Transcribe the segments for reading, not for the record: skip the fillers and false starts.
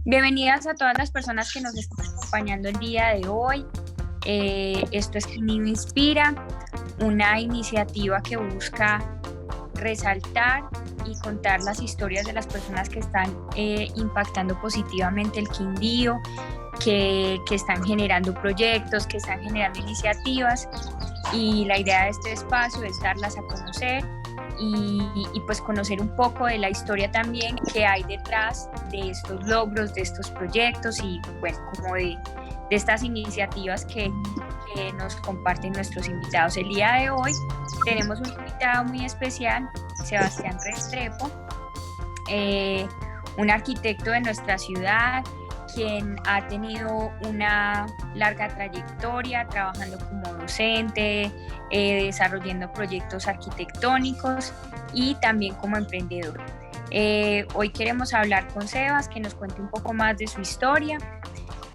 Bienvenidas a todas las personas que nos están acompañando el día de hoy. Esto es Niño Inspira, una iniciativa que busca resaltar y contar las historias de las personas que están impactando positivamente el Quindío, que están generando proyectos, que están generando iniciativas, y la idea de este espacio es darlas a conocer y pues conocer un poco de la historia también que hay detrás de estos logros, de estos proyectos y bueno, como de estas iniciativas que nos comparten nuestros invitados. El día de hoy tenemos un invitado muy especial, Sebastián Restrepo, un arquitecto de nuestra ciudad, quien ha tenido una larga trayectoria trabajando como docente, desarrollando proyectos arquitectónicos y también como emprendedor. Hoy queremos hablar con Sebas, que nos cuente un poco más de su historia.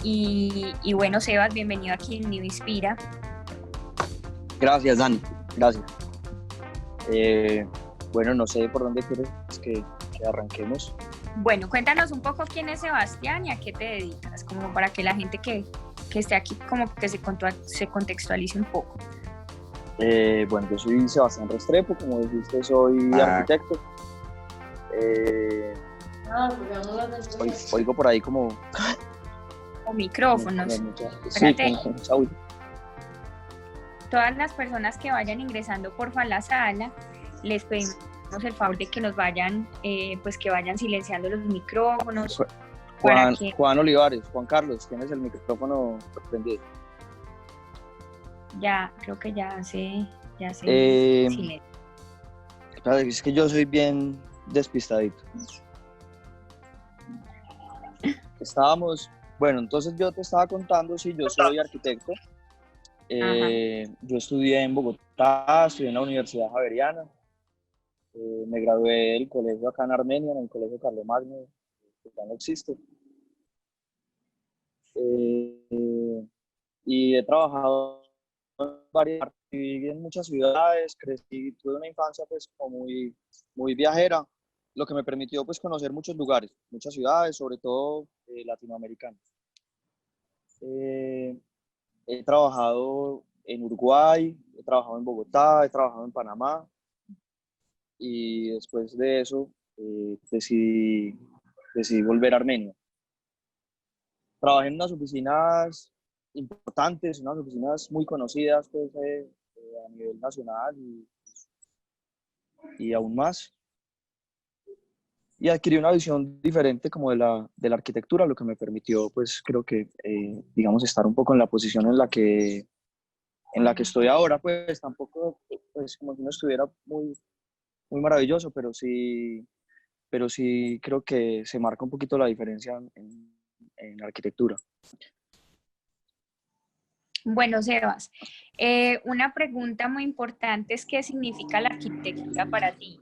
Y bueno, Sebas, bienvenido aquí en Niño Inspira. Gracias, Dani. Gracias. Bueno, no sé por dónde quieres que arranquemos. Bueno, cuéntanos un poco quién es Sebastián y a qué te dedicas, como para que la gente que esté aquí como que se contextualice un poco. Bueno, yo soy Sebastián Restrepo, como dijiste, soy arquitecto. Oigo por ahí como... O micrófonos. Sí, con mucha audio. Todas las personas que vayan ingresando porfa a la sala, les pedimos el favor de que nos vayan, pues que vayan silenciando los micrófonos. Juan Olivares, Juan Carlos, ¿tienes el micrófono prendido? Ya, creo que ya se silencio. Es que yo soy bien despistadito. Bueno, entonces yo te estaba contando, sí, yo soy arquitecto. Yo estudié en Bogotá, estudié en la Universidad Javeriana. Me gradué del colegio acá en Armenia, en el colegio Carlomagno, que ya no existe. Y he trabajado en muchas ciudades, crecí, tuve una infancia pues como muy viajera, lo que me permitió pues conocer muchos lugares, muchas ciudades, sobre todo latinoamericanas. He trabajado en Uruguay, he trabajado en Bogotá, he trabajado en Panamá y después de eso decidí volver a Armenia. Trabajé en unas oficinas importantes, unas oficinas muy conocidas pues, a nivel nacional y aún más. Y adquirí una visión diferente como de la arquitectura, lo que me permitió, pues creo que, digamos, estar un poco en la posición en la que estoy ahora, pues tampoco, pues como si no estuviera muy maravilloso, pero sí creo que se marca un poquito la diferencia en arquitectura. Bueno, Sebas, una pregunta muy importante es ¿qué significa la arquitectura para ti?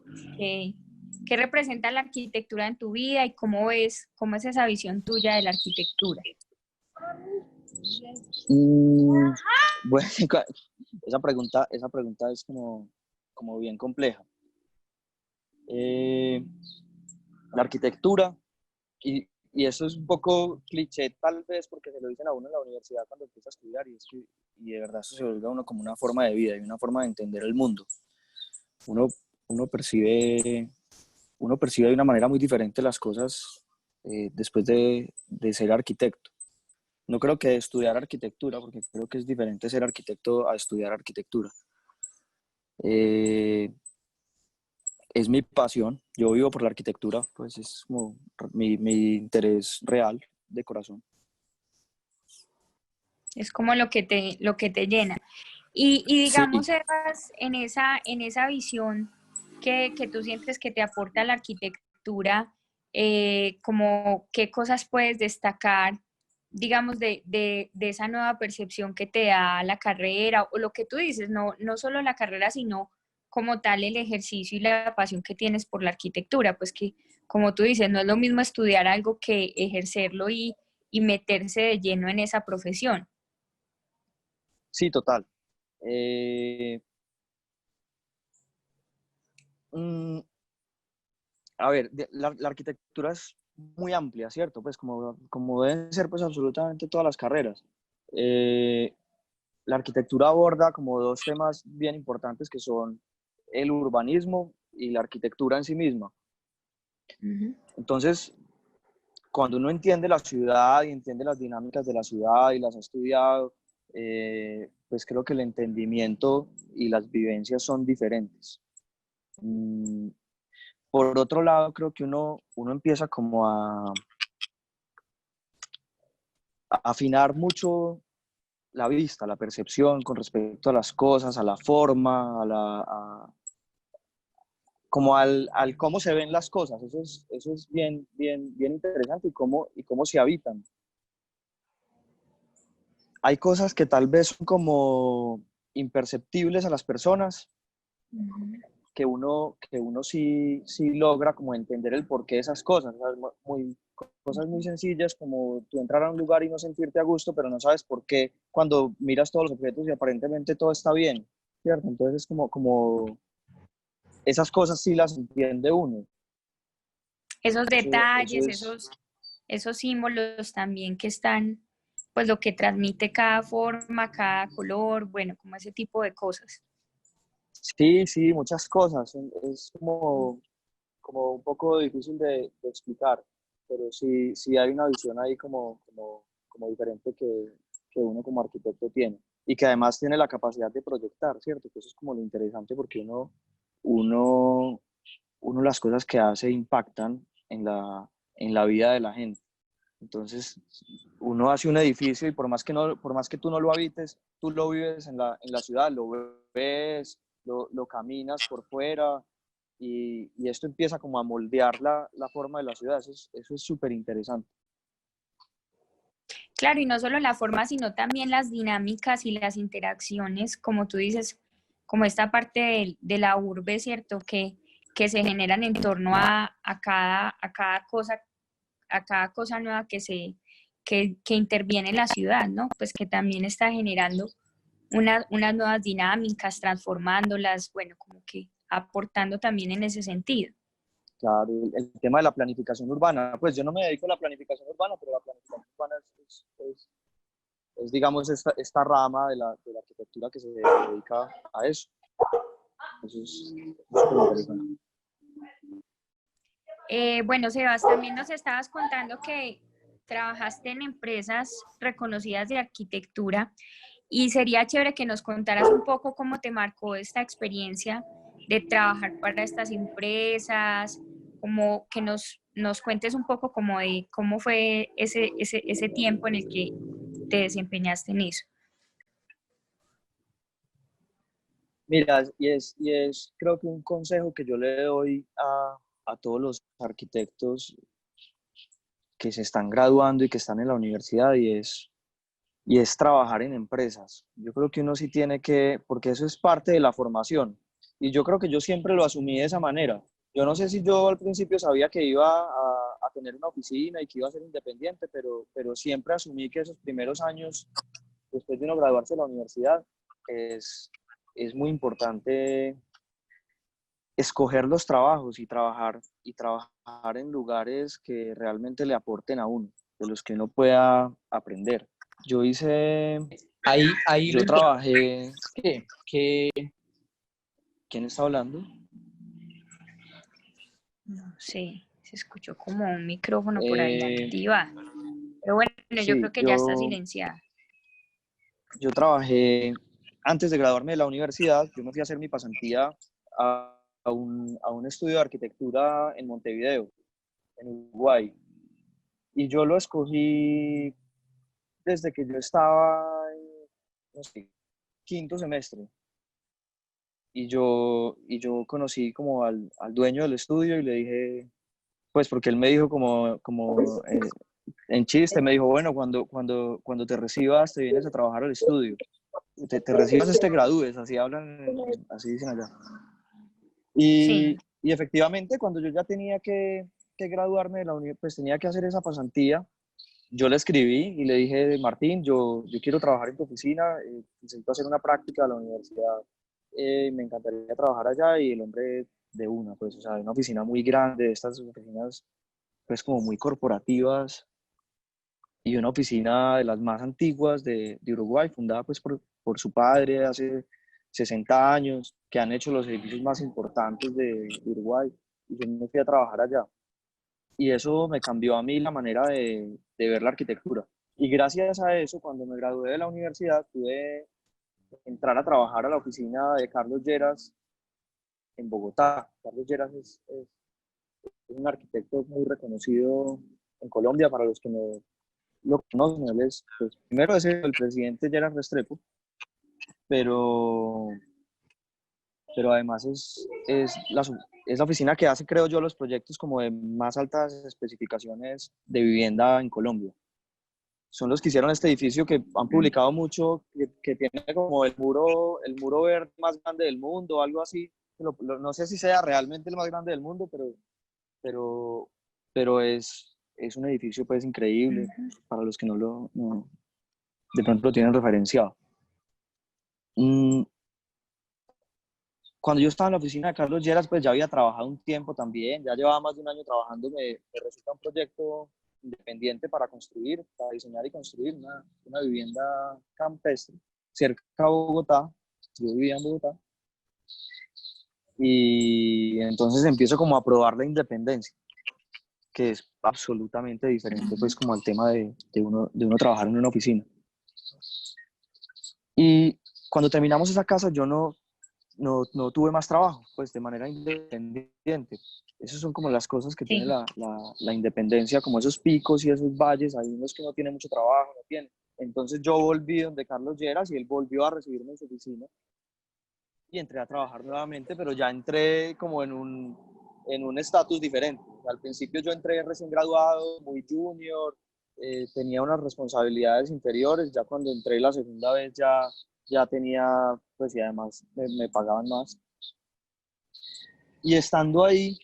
¿Qué representa la arquitectura en tu vida y cómo es esa visión tuya de la arquitectura? Bueno, esa pregunta es como bien compleja. La arquitectura, y eso es un poco cliché tal vez porque se lo dicen a uno en la universidad cuando empieza a estudiar, y de verdad eso se vuelve a uno como una forma de vida y una forma de entender el mundo. Uno percibe de una manera muy diferente las cosas después de ser arquitecto. No creo que estudiar arquitectura, porque creo que es diferente ser arquitecto a estudiar arquitectura. Es mi pasión, yo vivo por la arquitectura, pues es como mi interés real de corazón. Es como lo que te llena. Y digamos, sí, Sebas, en esa visión que tú sientes que te aporta la arquitectura, como qué cosas puedes destacar, digamos, de esa nueva percepción que te da la carrera, o lo que tú dices, no solo la carrera, sino como tal el ejercicio y la pasión que tienes por la arquitectura, pues que, como tú dices, no es lo mismo estudiar algo que ejercerlo y meterse de lleno en esa profesión. Sí, total. A ver, la arquitectura es muy amplia, ¿cierto? Pues como deben ser pues absolutamente todas las carreras. La arquitectura aborda como dos temas bien importantes que son el urbanismo y la arquitectura en sí misma. Ujú. Entonces, cuando uno entiende la ciudad y entiende las dinámicas de la ciudad y las ha estudiado, pues creo que el entendimiento y las vivencias son diferentes. Mm, por otro lado, creo que uno empieza como a afinar mucho la vista, la percepción con respecto a las cosas, a la forma, como al cómo se ven las cosas. Eso es bien, bien, bien interesante y cómo se habitan. Hay cosas que tal vez son como imperceptibles a las personas, Ujú. que uno sí, sí logra como entender el porqué de esas cosas. ¿Sabes? Cosas muy sencillas como tú entrar a un lugar y no sentirte a gusto, pero no sabes por qué cuando miras todos los objetos y aparentemente todo está bien, ¿cierto? Entonces es como esas cosas sí las entiende uno. Esos Eso detalles, es, esos símbolos también que están, pues lo que transmite cada forma, cada color, bueno, como ese tipo de cosas. sí, sí, muchas cosas. Es como un poco difícil de explicar, pero sí, sí hay una visión ahí como diferente que uno como arquitecto tiene y que además tiene la capacidad de proyectar, ¿cierto? Que eso es como lo interesante porque uno, uno las cosas que hace impactan en la vida de la gente. Entonces, uno hace un edificio y por más que tú no lo habites, tú lo vives en la ciudad, lo ves, lo caminas por fuera y esto empieza como a moldear la forma de la ciudad. Eso es súper interesante. Claro, y no solo la forma, sino también las dinámicas y las interacciones, como tú dices, como esta parte de la urbe, ¿cierto? Que se generan en torno a cada cosa nueva que interviene en la ciudad, ¿no? Pues que también está generando unas nuevas dinámicas, transformándolas, bueno, como que aportando también en ese sentido. Claro, el tema de la planificación urbana, pues yo no me dedico a la planificación urbana, pero la planificación urbana es, digamos, esta rama de la arquitectura que se dedica a eso. Eso es súper interesante. Bueno, Sebas, también nos estabas contando que trabajaste en empresas reconocidas de arquitectura y sería chévere que nos contaras un poco cómo te marcó esta experiencia de trabajar para estas empresas, como que nos cuentes un poco como de cómo fue ese tiempo en el que te desempeñaste en eso. Mira, creo que un consejo que yo le doy a todos los arquitectos que se están graduando y que están en la universidad y es trabajar en empresas. Yo creo que uno sí tiene que, porque eso es parte de la formación. Y yo creo que yo siempre lo asumí de esa manera. Yo no sé si yo al principio sabía que iba a tener una oficina y que iba a ser independiente, pero siempre asumí que esos primeros años, después de uno graduarse de la universidad, es, es muy importante escoger los trabajos y trabajar en lugares que realmente le aporten a uno, de los que uno pueda aprender. Yo hice, Ahí lo yo importante trabajé, es que ¿quién está hablando? No sé, se escuchó como un micrófono por ahí Eh, activa. Pero bueno, yo sí, creo que ya está silenciada. yo trabajé antes de graduarme de la universidad, yo me fui a hacer mi pasantía a un estudio de arquitectura en Montevideo, en Uruguay. Y yo lo escogí desde que yo estaba en, no sé, quinto semestre. Y yo conocí como al dueño del estudio y le dije, pues porque él me dijo en chiste, me dijo, bueno, cuando te recibas te vienes a trabajar al estudio. Te recibas, te gradúes, así hablan, así dicen allá. Sí. Y efectivamente, cuando yo ya tenía que graduarme de la universidad, pues tenía que hacer esa pasantía. Yo le escribí y le dije, Martín, yo quiero trabajar en tu oficina, necesito hacer una práctica a la universidad, me encantaría trabajar allá y el hombre de una, pues, o sea, una oficina muy grande, estas oficinas pues como muy corporativas, y una oficina de las más antiguas de Uruguay, fundada pues por su padre hace 60 años, que han hecho los edificios más importantes de Uruguay, y yo me fui a trabajar allá. Y eso me cambió a mí la manera de ver la arquitectura. Y gracias a eso, cuando me gradué de la universidad, pude entrar a trabajar a la oficina de Carlos Lleras en Bogotá. Carlos Lleras es un arquitecto muy reconocido en Colombia. Para los que no lo conocen, él es, pues, primero es el presidente Lleras Restrepo, pero, pero además es la oficina que hace, creo yo, los proyectos como de más altas especificaciones de vivienda en Colombia. Son los que hicieron este edificio, que han publicado mucho, que tiene como el muro verde más grande del mundo, algo así. No sé si sea realmente el más grande del mundo, pero, pero es un edificio pues increíble para los que de pronto lo tienen referenciado. Cuando yo estaba en la oficina de Carlos Lleras, pues ya había trabajado un tiempo también, ya llevaba más de un año trabajando. Me resulta un proyecto independiente para construir, para diseñar y construir una vivienda campestre cerca de Bogotá. Yo vivía en Bogotá. Y entonces empiezo como a probar la independencia, que es absolutamente diferente pues como al tema de uno trabajar en una oficina. Y cuando terminamos esa casa, yo no tuve más trabajo, pues de manera independiente. Esas son como las cosas que tiene Sí. la independencia, como esos picos y esos valles. Hay unos que no tienen mucho trabajo, no tienen. Entonces yo volví donde Carlos Lleras y él volvió a recibirme en su oficina y entré a trabajar nuevamente, pero ya entré como en un estatus diferente. Al principio yo entré recién graduado, muy junior, tenía unas responsabilidades inferiores. Ya cuando entré la segunda vez ya tenía, pues, y además me pagaban más. Y estando ahí,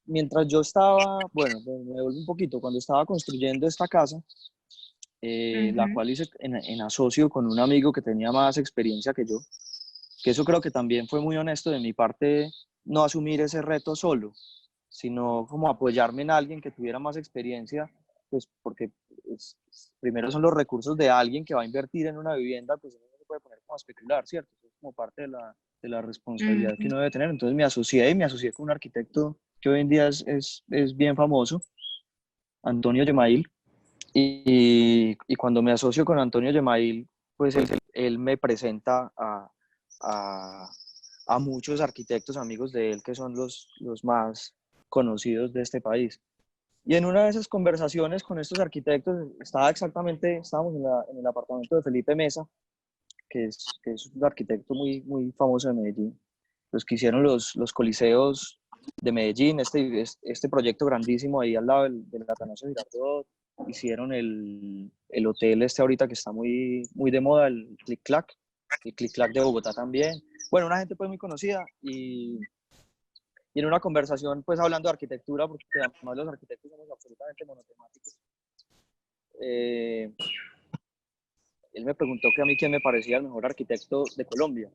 mientras yo estaba, bueno, me devuelvo un poquito, cuando estaba construyendo esta casa, la cual hice en asocio con un amigo que tenía más experiencia que yo, que eso creo que también fue muy honesto de mi parte, no asumir ese reto solo, sino como apoyarme en alguien que tuviera más experiencia, pues porque primero son los recursos de alguien que va a invertir en una vivienda, pues uno no se puede poner como a especular, ¿cierto? Eso es como parte de la responsabilidad que uno debe tener. Entonces me asocié con un arquitecto que hoy en día es bien famoso, Antonio Yemail, y cuando me asocio con Antonio Yemail, pues él me presenta a, a muchos arquitectos amigos de él, que son los más conocidos de este país. Y en una de esas conversaciones con estos arquitectos, estábamos en el apartamento de Felipe Mesa, que es un arquitecto muy, muy famoso de Medellín, los que hicieron los coliseos de Medellín, este proyecto grandísimo ahí al lado del Atanasio Girardot. Hicieron el hotel ahorita que está muy, muy de moda, el Click Clack de Bogotá también. Bueno, una gente pues muy conocida, y en una conversación pues hablando de arquitectura, porque además los arquitectos somos absolutamente monotemáticos, él me preguntó que a mí quién me parecía el mejor arquitecto de Colombia,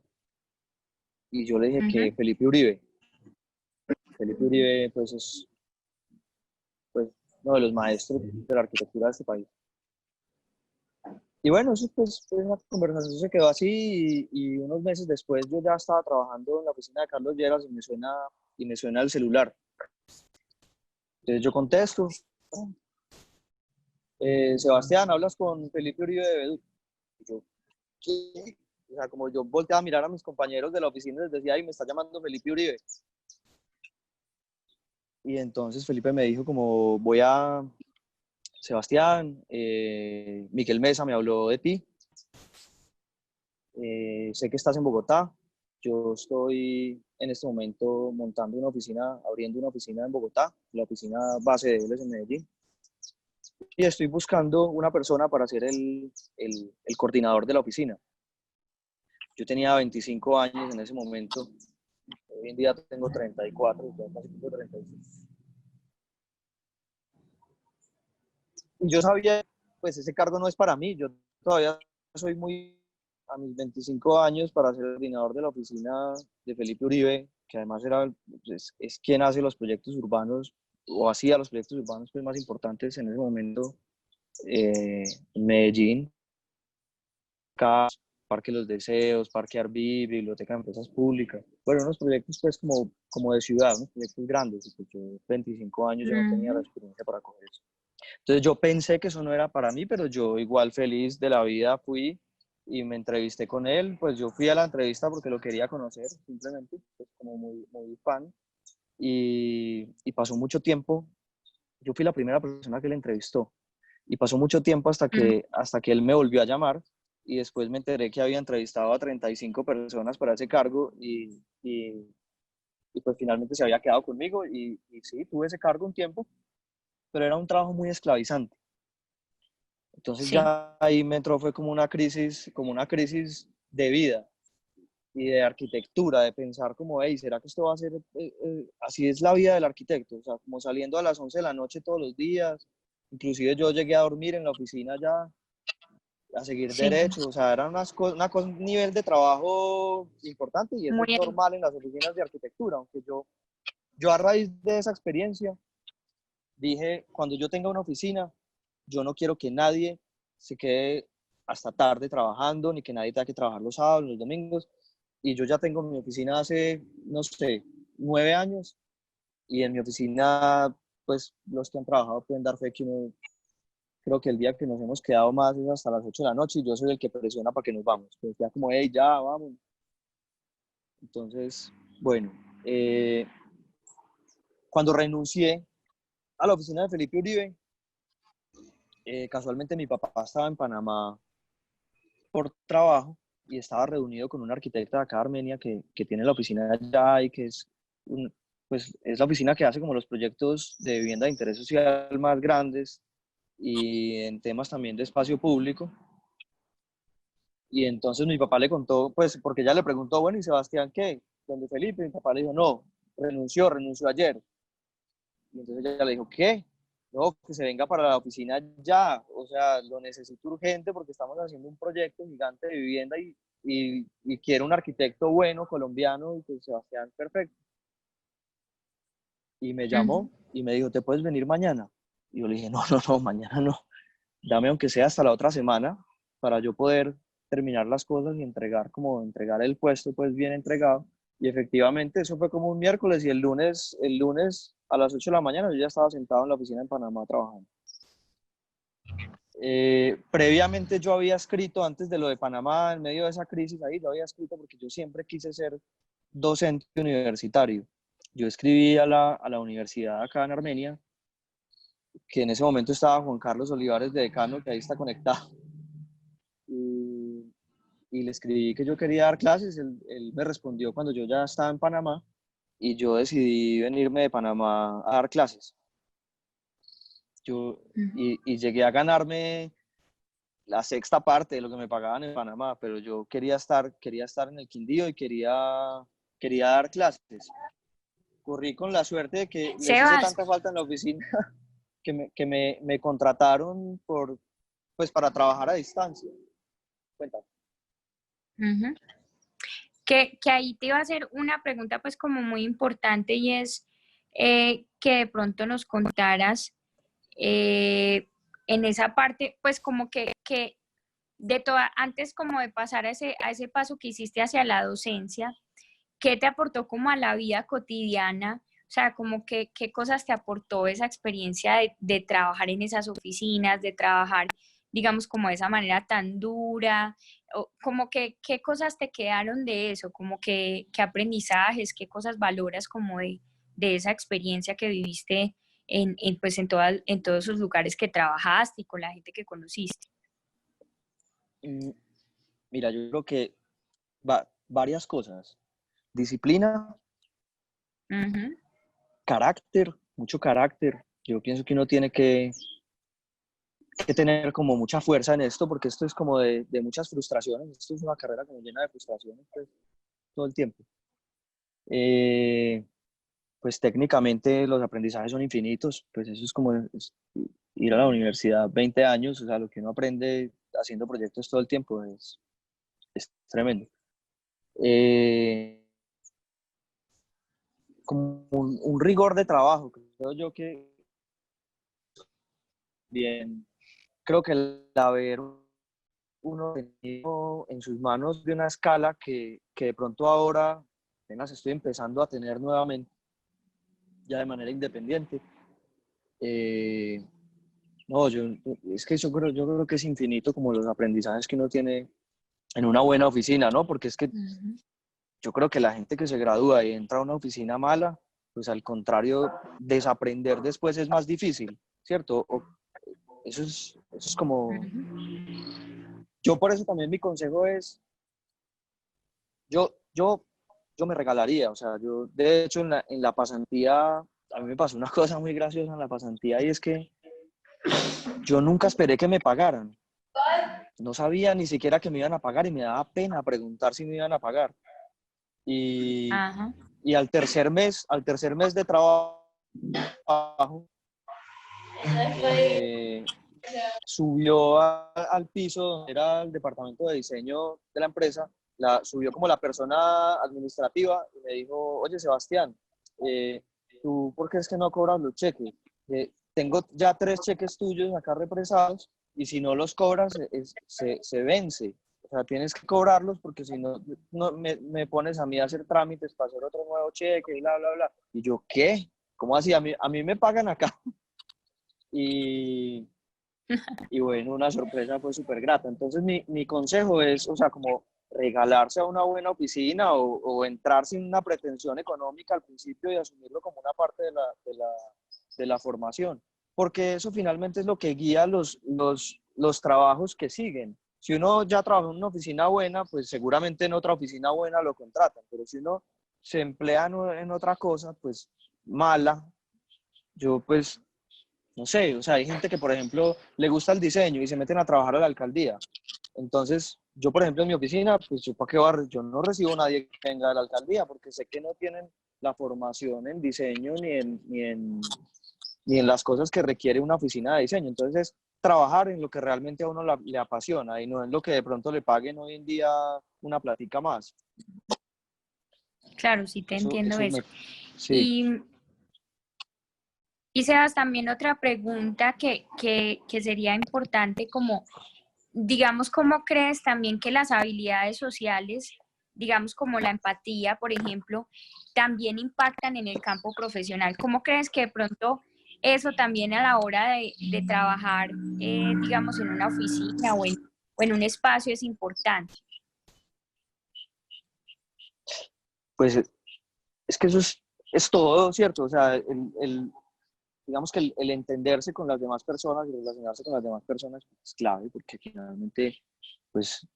y yo le dije que Felipe Uribe. Felipe Uribe pues es pues uno de los maestros de la arquitectura de este país. Y bueno, eso pues una conversación se quedó así, y unos meses después yo ya estaba trabajando en la oficina de Carlos Lleras y me suena el celular. Entonces yo contesto, Sebastián, hablas con Felipe Uribe de Bedú. Y yo, ¿qué? O sea, como yo volteaba a mirar a mis compañeros de la oficina y les decía, ay, me está llamando Felipe Uribe. Y entonces Felipe me dijo como, Sebastián, Miquel Mesa me habló de ti, sé que estás en Bogotá, yo estoy en este momento abriendo una oficina en Bogotá, la oficina base de él es en Medellín, y estoy buscando una persona para ser el coordinador de la oficina. Yo tenía 25 años en ese momento, hoy en día tengo 34, casi tengo 35. Y yo sabía, pues ese cargo no es para mí, yo todavía soy muy a mis 25 años para ser el coordinador de la oficina de Felipe Uribe, que además es quien hace los proyectos urbanos o hacía los proyectos urbanos pues, más importantes en ese momento en Medellín, Parque Los Deseos, Parque Arví, Biblioteca de Empresas Públicas. Bueno, unos proyectos pues como de ciudad, unos proyectos grandes. Y pues yo, 25 años, yo no tenía la experiencia para coger eso. Entonces yo pensé que eso no era para mí, pero yo igual feliz de la vida fui y me entrevisté con él. Pues yo fui a la entrevista porque lo quería conocer, simplemente, pues como muy fan. Y pasó mucho tiempo. Yo fui la primera persona que le entrevistó. Y pasó mucho tiempo hasta que él me volvió a llamar y después me enteré que había entrevistado a 35 personas para ese cargo y pues finalmente se había quedado conmigo y sí, tuve ese cargo un tiempo, pero era un trabajo muy esclavizante. Entonces Sí, ya ahí me entró, fue como una crisis de vida y de arquitectura, de pensar como, hey, ¿será que esto va a ser, así es la vida del arquitecto? O sea, como saliendo a las 11 de la noche todos los días, inclusive yo llegué a dormir en la oficina ya, a seguir sí, derecho, o sea, era un nivel de trabajo importante y eso es muy, normal en las oficinas de arquitectura, aunque yo a raíz de esa experiencia dije, cuando yo tenga una oficina, yo no quiero que nadie se quede hasta tarde trabajando, ni que nadie tenga que trabajar los sábados, los domingos, y yo ya tengo mi oficina hace, no sé, 9 años, y en mi oficina, pues los que han trabajado pueden dar fe que uno, creo que el día que nos hemos quedado más es hasta las 8 de la noche y yo soy el que presiona para que nos vamos. Pues ya como, hey, ya, vamos. Entonces, bueno, cuando renuncié a la oficina de Felipe Uribe, casualmente mi papá estaba en Panamá por trabajo y estaba reunido con un arquitecta de acá de Armenia que tiene la oficina allá y que pues es la oficina que hace como los proyectos de vivienda de interés social más grandes y en temas también de espacio público. Y entonces mi papá le contó, pues, porque ella le preguntó, bueno, ¿y Sebastián qué? ¿Dónde Felipe? Mi papá le dijo, no, renunció ayer. Y entonces ella le dijo, ¿qué? No, que se venga para la oficina ya, o sea, lo necesito urgente porque estamos haciendo un proyecto gigante de vivienda y quiero un arquitecto bueno, colombiano, y pues Sebastián, perfecto. Y me ujú, llamó y me dijo, ¿te puedes venir mañana? Y yo le dije, no, no, no, mañana no, dame aunque sea hasta la otra semana para yo poder terminar las cosas y entregar el puesto pues bien entregado. Y efectivamente eso fue como un miércoles y el lunes a las 8 de la mañana yo ya estaba sentado en la oficina en Panamá trabajando. Previamente yo había escrito, antes de lo de Panamá, en medio de esa crisis ahí, yo había escrito porque yo siempre quise ser docente universitario. Yo escribí a la universidad acá en Armenia, que en ese momento estaba Juan Carlos Olivares de decano, que ahí está conectado. Y le escribí que yo quería dar clases, él me respondió cuando yo ya estaba en Panamá y yo decidí venirme de Panamá a dar clases. ujú. Y llegué a ganarme la sexta parte de lo que me pagaban en Panamá, pero yo quería estar en el Quindío y quería dar clases. Corrí con la suerte de que les hice Sebas, tanta falta en la oficina que me contrataron pues, para trabajar a distancia. Cuéntame. ujú, que ahí te iba a hacer una pregunta pues como muy importante y es que de pronto nos contaras eh, en esa parte, pues como que de toda, antes como de pasar a ese paso que hiciste hacia la docencia, ¿qué te aportó como a la vida cotidiana? O sea, como que, qué cosas te aportó esa experiencia de trabajar en esas oficinas, de trabajar, digamos, como de esa manera tan dura, o como que, qué cosas te quedaron de eso, como que, qué aprendizajes, qué cosas valoras como de esa experiencia que viviste pues en todos esos lugares que trabajaste y con la gente que conociste. Mm, Mira, yo creo que varias cosas. Disciplina, Ujú, carácter, mucho carácter. Yo pienso que uno tiene que tener como mucha fuerza en esto, porque esto es como de muchas frustraciones. Esto es una carrera como llena de frustraciones pues, todo el tiempo. Eh, pues técnicamente los aprendizajes son infinitos, pues eso es como ir a la universidad 20 años, o sea, lo que uno aprende haciendo proyectos todo el tiempo es tremendo. Eh, como un rigor de trabajo. Creo yo que bien, creo que el haber uno tenido en sus manos de una escala que de pronto ahora apenas estoy empezando a tener nuevamente, ya de manera independiente. No, es que yo creo que es infinito como los aprendizajes que uno tiene en una buena oficina, ¿no? Porque es que yo creo que la gente que se gradúa y entra a una oficina mala, pues al contrario, desaprender después es más difícil, ¿cierto? Eso es como... Yo por eso también mi consejo es, yo, yo, yo me regalaría, o sea, yo de hecho en la pasantía, a mí me pasó una cosa muy graciosa en la pasantía y es que yo nunca esperé que me pagaran. No sabía ni siquiera que me iban a pagar y me daba pena preguntar si me iban a pagar. Y, Ajá. y al tercer mes de trabajo, subió al piso donde era el departamento de diseño de la empresa, subió como la persona administrativa y me dijo, oye Sebastián, ¿tú por qué es que no cobras los cheques? Tengo ya 3 cheques tuyos acá represados y si no los cobras se vence. O sea, tienes que cobrarlos porque si no, me pones a mí a hacer trámites para hacer otro nuevo cheque y bla, bla, bla. Y yo, ¿qué? ¿Cómo así? A mí me pagan acá. Y, y bueno, una sorpresa fue súper grata. Entonces mi consejo es, o sea, como regalarse a una buena oficina o entrar sin una pretensión económica al principio y asumirlo como una parte de la formación, porque eso finalmente es lo que guía los trabajos que siguen. Si uno ya trabaja en una oficina buena, pues seguramente en otra oficina buena lo contratan, pero si uno se emplea en otra cosa, pues mala, yo pues no sé, o sea, hay gente que, por ejemplo, le gusta el diseño y se meten a trabajar a la alcaldía. Entonces, yo, por ejemplo, en mi oficina, pues yo, ¿para qué yo no recibo a nadie que venga de la alcaldía porque sé que no tienen la formación en diseño ni en las cosas que requiere una oficina de diseño. Entonces, es trabajar en lo que realmente a uno le apasiona y no en lo que de pronto le paguen hoy en día una platica más. Claro, sí te entiendo Eso eso. sí. Y, y Sebas, también otra pregunta que sería importante como, digamos, ¿cómo crees también que las habilidades sociales, digamos como la empatía, por ejemplo, también impactan en el campo profesional? ¿Cómo crees que de pronto eso también a la hora de trabajar, digamos, en una oficina o en un espacio es importante? Pues es que es todo, ¿cierto? O sea, digamos que el entenderse con las demás personas y relacionarse con las demás personas es clave, porque finalmente, pues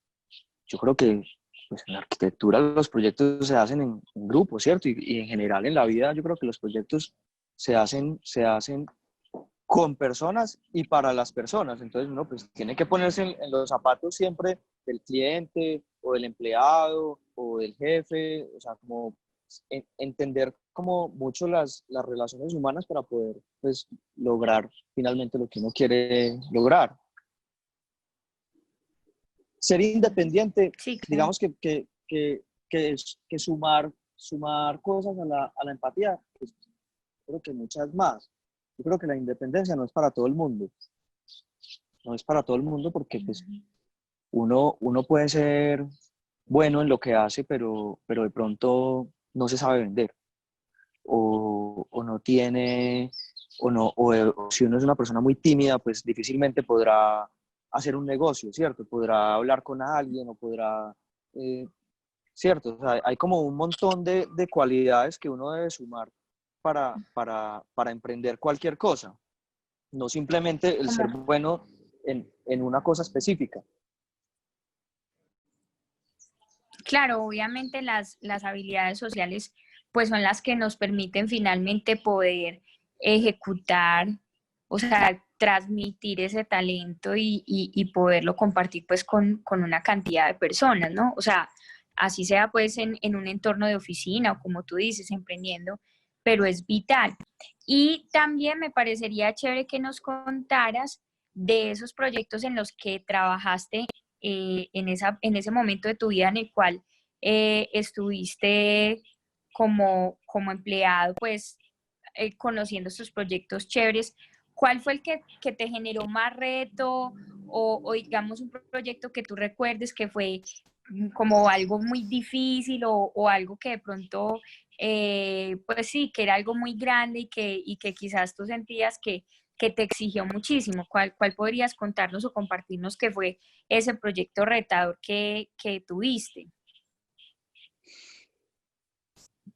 yo creo que pues, en la arquitectura los proyectos se hacen en grupo, ¿cierto? Y en general en la vida yo creo que los proyectos se hacen con personas y para las personas. Entonces uno pues tiene que ponerse en los zapatos siempre del cliente o del empleado o del jefe, o sea, como entender como mucho las relaciones humanas para poder pues lograr finalmente lo que uno quiere lograr. Ser independiente, Sí, claro. digamos que sumar cosas a la empatía, pues, creo que muchas más. Yo creo que la independencia no es para todo el mundo, no es para todo el mundo porque pues uno puede ser bueno en lo que hace, pero de pronto no se sabe vender o no tiene, o si uno es una persona muy tímida, pues difícilmente podrá hacer un negocio, ¿cierto? Podrá hablar con alguien o podrá, eh, ¿cierto? O sea, hay como un montón de cualidades que uno debe sumar para emprender cualquier cosa, no simplemente el ser Como, bueno en una cosa específica. claro, obviamente las habilidades sociales pues son las que nos permiten finalmente poder ejecutar, o sea, transmitir ese talento y poderlo compartir pues con una cantidad de personas, ¿no? O sea, así sea pues en un entorno de oficina o como tú dices, emprendiendo, pero es vital. Y también me parecería chévere que nos contaras de esos proyectos en los que trabajaste en ese momento de tu vida en el cual estuviste como empleado, pues conociendo estos proyectos chéveres, ¿cuál fue el que te generó más reto o digamos un proyecto que tú recuerdes que fue como algo muy difícil o algo que de pronto, pues sí, que era algo muy grande y que quizás tú sentías que te exigió muchísimo? ¿Cuál podrías contarnos o compartirnos que fue ese proyecto retador que tuviste?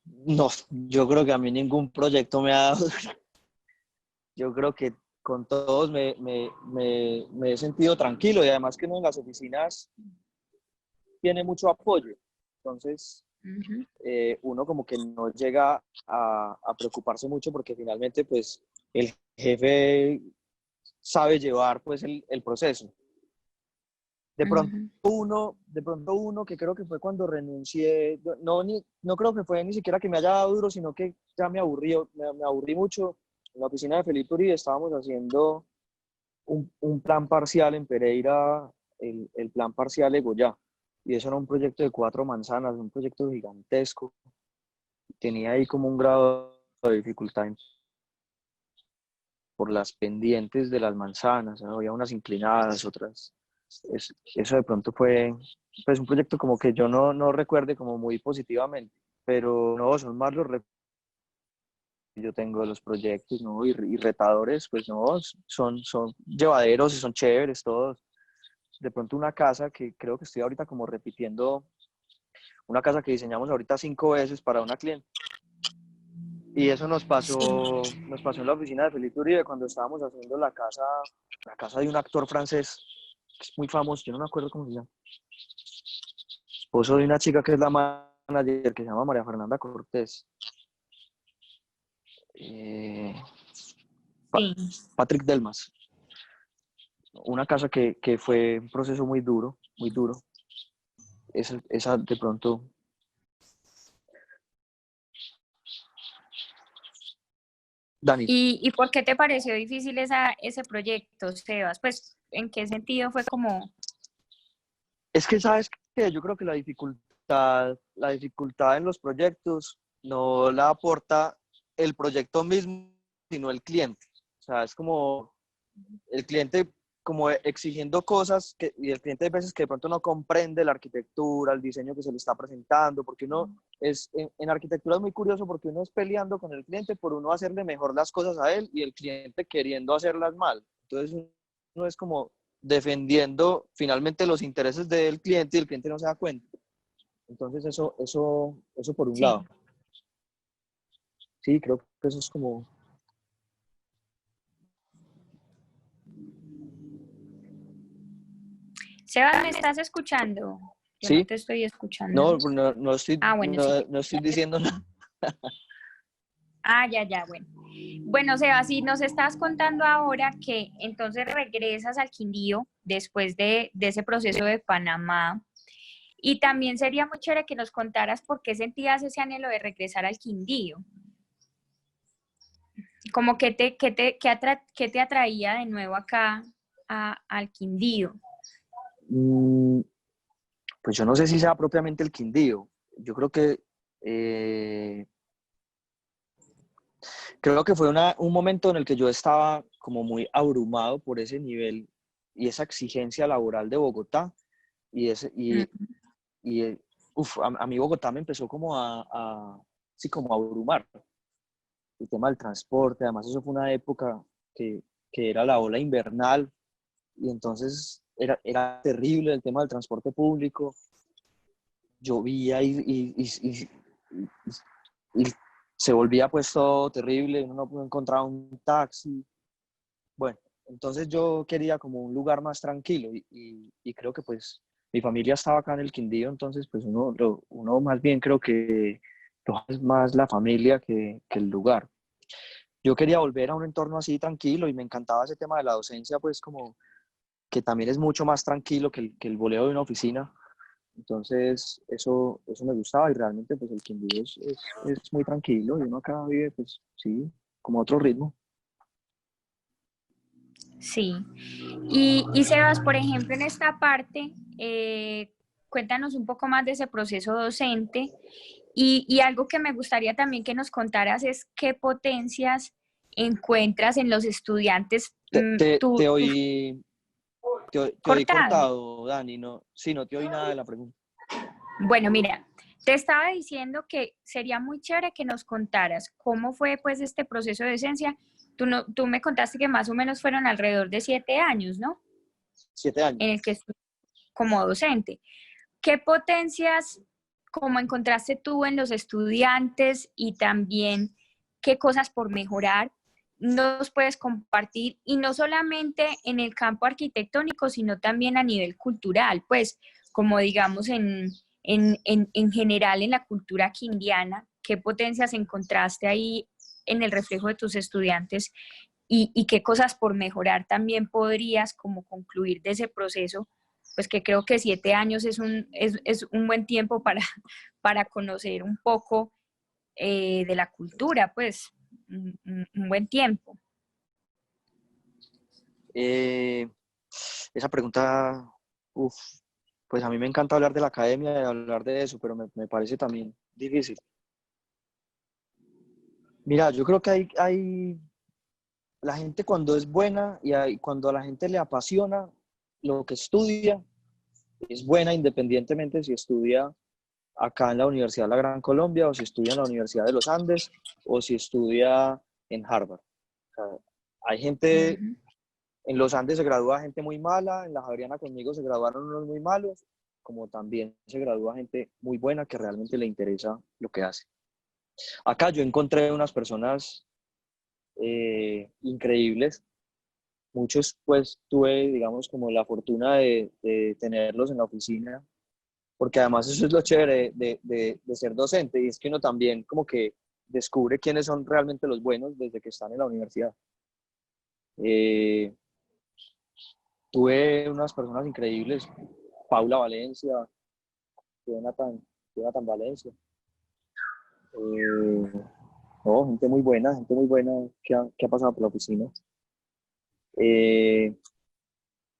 No, yo creo que a mí ningún proyecto me ha dado. Yo creo que con todos me he sentido tranquilo y además que uno en las oficinas tiene mucho apoyo. Entonces, Ujú, uno como que no llega a preocuparse mucho porque finalmente pues el jefe sabe llevar pues el proceso. ujú. De pronto uno que creo que fue cuando renuncié, no creo que fue ni siquiera que me haya dado duro, sino que ya me aburrí mucho. En la oficina de Felipe Uribe estábamos haciendo un plan parcial en Pereira, el plan parcial Egoya, y eso era un proyecto de 4 manzanas, un proyecto gigantesco. Tenía ahí como un grado de dificultad por las pendientes de las manzanas, ¿no? Había unas inclinadas, otras. Eso de pronto fue pues, un proyecto como que yo no recuerde como muy positivamente, pero no, son más los retos que yo tengo de los proyectos, ¿no? Y retadores, pues no, son llevaderos y son chéveres todos. De pronto una casa que creo que estoy ahorita como repitiendo, una casa que diseñamos ahorita 5 veces para una cliente. Y eso Sí. nos pasó en la oficina de Felipe Uribe cuando estábamos haciendo la casa de un actor francés que es muy famoso, yo no me acuerdo cómo se llama. Esposo de una chica que es la manager, que se llama María Fernanda Cortés. Eh, Sí. Patrick Delmas. Una casa que fue un proceso muy duro, muy duro. Esa de pronto. Dani, ¿Y por qué te pareció difícil ese proyecto, Sebas? Pues, ¿en qué sentido fue como... es que sabes que yo creo que la dificultad en los proyectos no la aporta el proyecto mismo, sino el cliente. O sea, es como el cliente como exigiendo cosas y el cliente a veces que de pronto no comprende la arquitectura, el diseño que se le está presentando, porque uno en arquitectura es muy curioso porque uno es peleando con el cliente por uno hacerle mejor las cosas a él y el cliente queriendo hacerlas mal. Entonces uno es como defendiendo finalmente los intereses del cliente y el cliente no se da cuenta. Entonces eso por un Sí. lado. Sí, creo que eso es como... Sebas, ¿me estás escuchando? Yo no Sí, te estoy escuchando. no Ah, bueno, sí. no estoy diciendo nada. Ah, ya, bueno. Bueno, Sebas, si nos estás contando ahora que entonces regresas al Quindío después de ese proceso de Panamá, y también sería muy chévere que nos contaras por qué sentías ese anhelo de regresar al Quindío. Como qué te atraía de nuevo acá al Quindío. Mm, Pues yo no sé si sea propiamente el Quindío. Yo eh, creo que fue un momento en el que yo estaba como muy abrumado por ese nivel y esa exigencia laboral de Bogotá. Y, ese, y a mí Bogotá me empezó como sí, como a abrumar. El tema del transporte, además eso fue una época que, que era la ola invernal y entonces era terrible el tema del transporte público. Llovía y se volvía pues todo terrible, uno no encontraba un taxi. Bueno, entonces yo quería como un lugar más tranquilo y creo que pues mi familia estaba acá en el Quindío, entonces pues uno más bien creo que es más la familia que el lugar. Yo quería volver a un entorno así tranquilo y me encantaba ese tema de la docencia, pues como que también es mucho más tranquilo que el boleo de una oficina. Entonces, eso me gustaba y realmente pues el Quindío es muy tranquilo y uno acá vive pues sí, como otro ritmo. Sí. Y Sebas, por ejemplo, en esta parte, cuéntanos un poco más de ese proceso docente Y algo que me gustaría también que nos contaras es qué potencias encuentras en los estudiantes. Te oí, te oí Cortado. cortado, Dani, no, sí, no te oí nada de la pregunta. Bueno, mira, te estaba diciendo que sería muy chévere que nos contaras cómo fue pues este proceso de docencia. Tú me contaste que más o menos fueron alrededor de 7 años, ¿no? 7 años. En el que estuviste como docente. ¿Qué potencias como encontraste tú en los estudiantes y también qué cosas por mejorar nos puedes compartir? Y no solamente en el campo arquitectónico, sino también a nivel cultural, pues como digamos en general en la cultura quindiana, ¿qué potencias encontraste ahí en el reflejo de tus estudiantes y qué cosas por mejorar también podrías como concluir de ese proceso? Pues que creo que 7 años es un buen tiempo para conocer un poco de la cultura, pues un buen tiempo. Esa pregunta, pues a mí me encanta hablar de la academia y hablar de eso, pero me parece también difícil. Mira, yo creo que la gente cuando es buena y cuando a la gente le apasiona lo que estudia, es buena independientemente si estudia acá en la Universidad de la Gran Colombia o si estudia en la Universidad de los Andes o si estudia en Harvard. O sea, hay gente, en los Andes se gradúa gente muy mala, en la Javeriana conmigo se graduaron unos muy malos, como también se gradúa gente muy buena que realmente le interesa lo que hace. Acá yo encontré unas personas increíbles. Muchos pues tuve, digamos, como la fortuna de tenerlos en la oficina, porque además eso es lo chévere de ser docente, y es que uno también como que descubre quiénes son realmente los buenos desde que están en la universidad. Tuve unas personas increíbles, Paula Valencia, Jonathan Valencia, no, gente muy buena que ha pasado por la oficina.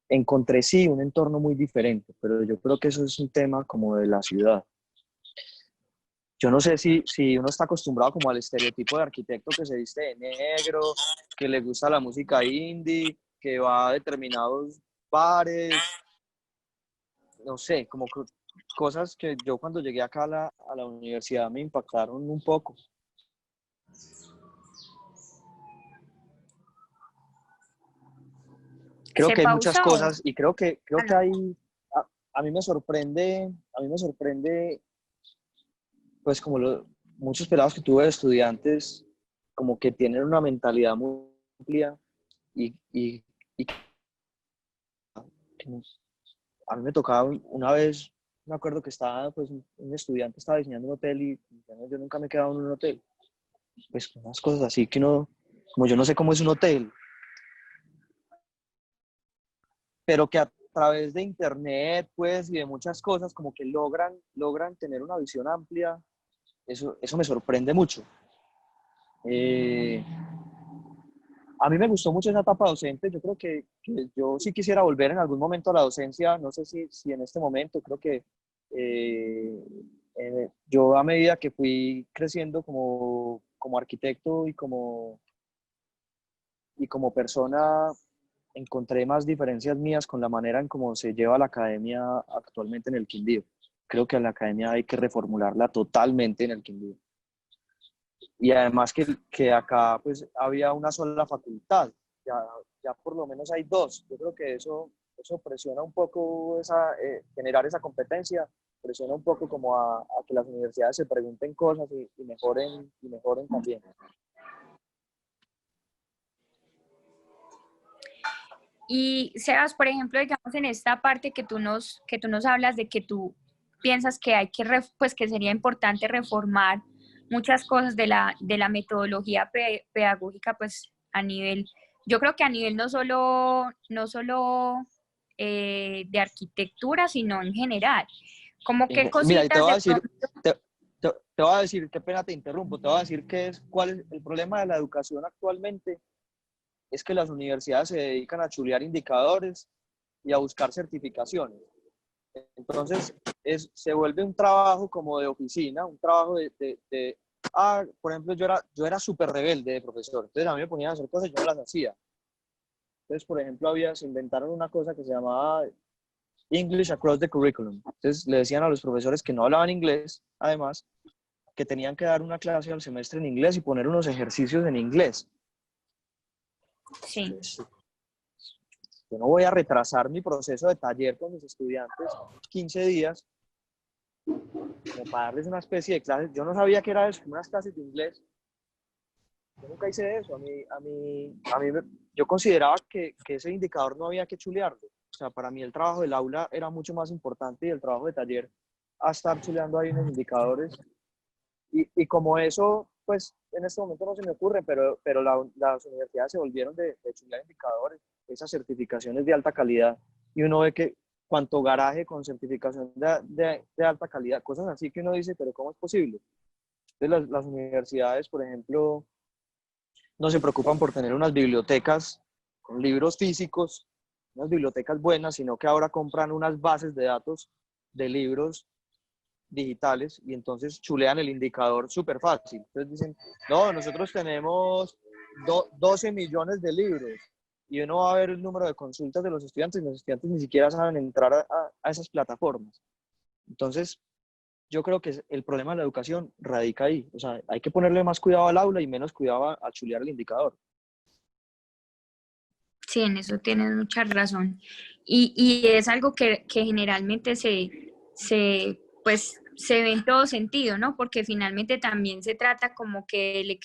Encontré sí un entorno muy diferente, pero yo creo que eso es un tema como de la ciudad. Yo no sé si uno está acostumbrado como al estereotipo de arquitecto que se viste de negro, que le gusta la música indie, que va a determinados bares, no sé, como cosas que yo cuando llegué acá a la universidad me impactaron un poco. Creo Se que hay muchas pausó. cosas y creo que hay, a mí me sorprende, pues como muchos pelados que tuve de estudiantes, como que tienen una mentalidad muy amplia y a mí me tocaba una vez, me acuerdo que estaba, pues un estudiante estaba diseñando un hotel y yo nunca me he quedado en un hotel. Pues unas cosas así que no, como yo no sé cómo es un hotel, pero que a través de internet, pues, y de muchas cosas, como que logran tener una visión amplia. Eso me sorprende mucho. A mí me gustó mucho esa etapa docente. Yo creo que yo sí quisiera volver en algún momento a la docencia. No sé si en este momento, creo que yo a medida que fui creciendo como arquitecto y como persona, encontré más diferencias mías con la manera en cómo se lleva la academia actualmente en el Quindío. Creo que a la academia hay que reformularla totalmente en el Quindío. Y además que acá pues había una sola facultad, ya por lo menos hay dos. Yo creo que eso presiona un poco generar esa competencia, presiona un poco como a que las universidades se pregunten cosas y mejoren también. Y Sebas, por ejemplo, digamos en esta parte que tú nos hablas de que tú piensas que hay que, pues que sería importante reformar muchas cosas de la metodología pedagógica, pues a nivel, yo creo que a nivel no solo de arquitectura, sino en general. Como qué Mira, y te cositas voy a de decir, pronto. te voy a decir, qué pena te interrumpo, te voy a decir cuál es el problema de la educación actualmente. Es que las universidades se dedican a chulear indicadores y a buscar certificaciones. Entonces, se vuelve un trabajo como de oficina, un trabajo por ejemplo, yo era súper rebelde de profesor, entonces a mí me ponían a hacer cosas y yo no las hacía. Entonces, por ejemplo, se inventaron una cosa que se llamaba English Across the Curriculum. Entonces le decían a los profesores que no hablaban inglés, además, que tenían que dar una clase al semestre en inglés y poner unos ejercicios en inglés. Sí. Entonces, yo no voy a retrasar mi proceso de taller con mis estudiantes 15 días como para darles una especie de clases. Yo no sabía que era eso, unas clases de inglés. Yo nunca hice eso. Yo consideraba que ese indicador no había que chulearlo. O sea, para mí el trabajo del aula era mucho más importante y el trabajo de taller a estar chuleando ahí unos indicadores. Y como eso, pues en este momento no se me ocurre, pero las universidades se volvieron de chulear indicadores, esas certificaciones de alta calidad. Y uno ve que cuánto garaje con certificación de alta calidad, cosas así que uno dice, pero ¿cómo es posible? Entonces las universidades, por ejemplo, no se preocupan por tener unas bibliotecas con libros físicos, unas bibliotecas buenas, sino que ahora compran unas bases de datos de libros digitales y entonces chulean el indicador súper fácil. Entonces dicen, no, nosotros tenemos 12 millones de libros y uno va a ver el número de consultas de los estudiantes y los estudiantes ni siquiera saben entrar a esas plataformas. Entonces, yo creo que el problema de la educación radica ahí. O sea, hay que ponerle más cuidado al aula y menos cuidado a chulear el indicador. Sí, en eso tienes mucha razón. Y es algo que generalmente pues, se ve en todo sentido, ¿no? Porque finalmente también se trata como que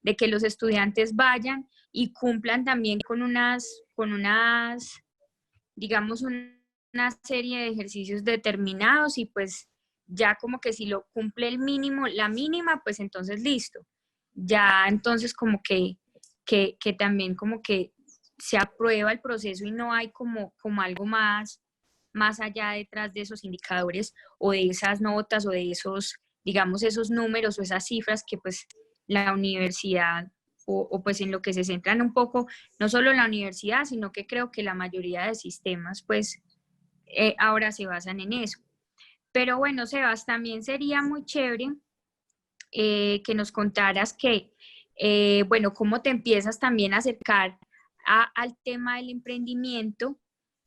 de que los estudiantes vayan y cumplan también con unas, digamos, una serie de ejercicios determinados y pues ya como que si lo cumple el mínimo, la mínima, pues entonces listo. Ya entonces como que también como que se aprueba el proceso y no hay como algo más allá detrás de esos indicadores o de esas notas o de esos, digamos, esos números o esas cifras que pues la universidad o pues en lo que se centran un poco, no solo la universidad, sino que creo que la mayoría de sistemas pues ahora se basan en eso. Pero bueno, Sebas, también sería muy chévere que nos contaras bueno, cómo te empiezas también a acercar al tema del emprendimiento,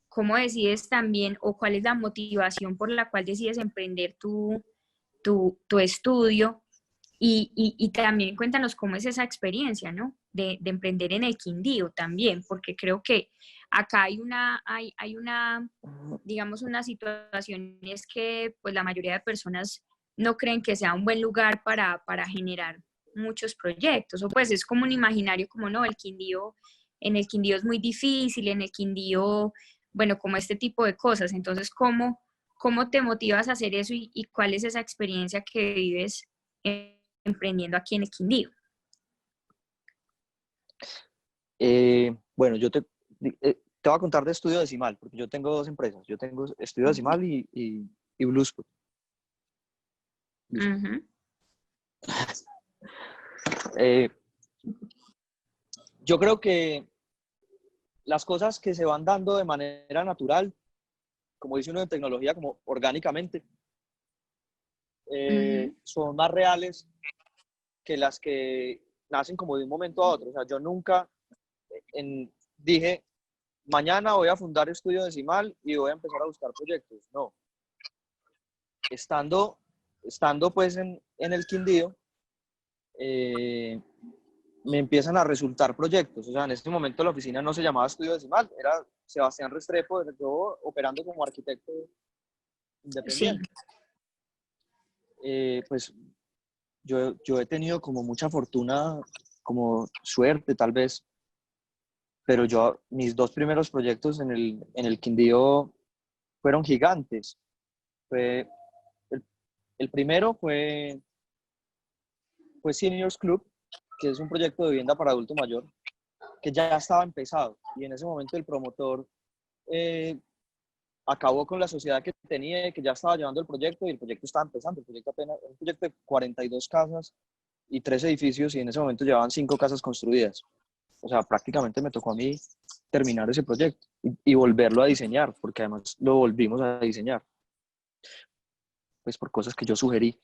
cómo decides también o cuál es la motivación por la cual decides emprender tu estudio y también cuéntanos cómo es esa experiencia, ¿no? De emprender en el Quindío también, porque creo que acá hay una, digamos, una situación y es que pues la mayoría de personas no creen que sea un buen lugar para generar muchos proyectos, o pues es como un imaginario como no, en el Quindío es muy difícil, en el Quindío, bueno, como este tipo de cosas. Entonces, ¿cómo te motivas a hacer eso y cuál es esa experiencia que vives emprendiendo aquí en el Quindío? Bueno, te voy a contar de Estudio Decimal, porque yo tengo dos empresas. Yo tengo Estudio Decimal y Bluespot. Uh-huh. Yo creo que las cosas que se van dando de manera natural, como dice uno en tecnología, como orgánicamente, son más reales que las que nacen como de un momento a otro. O sea, yo nunca dije, mañana voy a fundar Estudio Decimal y voy a empezar a buscar proyectos. No. Estando pues en el Quindío, me empiezan a resultar proyectos. O sea, en este momento la oficina no se llamaba Estudio Decimal, era Sebastián Restrepo, yo operando como arquitecto independiente. Sí. Pues yo he tenido como mucha fortuna, como suerte tal vez, pero mis dos primeros proyectos en el Quindío fueron gigantes. El primero fue Seniors Club, que es un proyecto de vivienda para adulto mayor, que ya estaba empezado y en ese momento el promotor acabó con la sociedad que tenía y que ya estaba llevando el proyecto y el proyecto estaba empezando. El proyecto apenas, un proyecto de 42 casas y 3 edificios y en ese momento llevaban 5 casas construidas. O sea, prácticamente me tocó a mí terminar ese proyecto y volverlo a diseñar, porque además lo volvimos a diseñar. pues por cosas que yo sugerí.